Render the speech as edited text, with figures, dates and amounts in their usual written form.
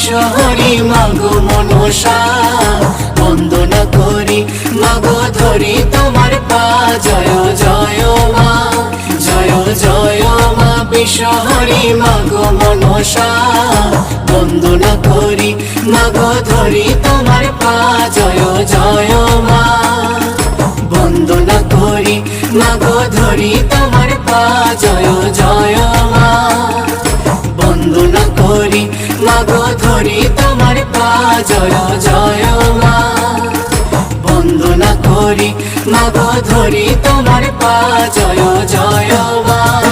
বিশ্বহরি মাগো মনসা বন্দনা করি মাগো ধরি তোমার পা জয় জয় মা জয় জয় মা বিশ্বহরি মাগো মনসা বন্দনা করি মাগো ধরি তোমার পা জয় জয় মা বন্দনা করি মাগো ধরি তোমার পা জয় জয় মা বন্দনা করি মাগো ধরি তোমার পা জয় জয় মা বন্দনা করি মাগো ধরি তোমার পা জয় জয় মা।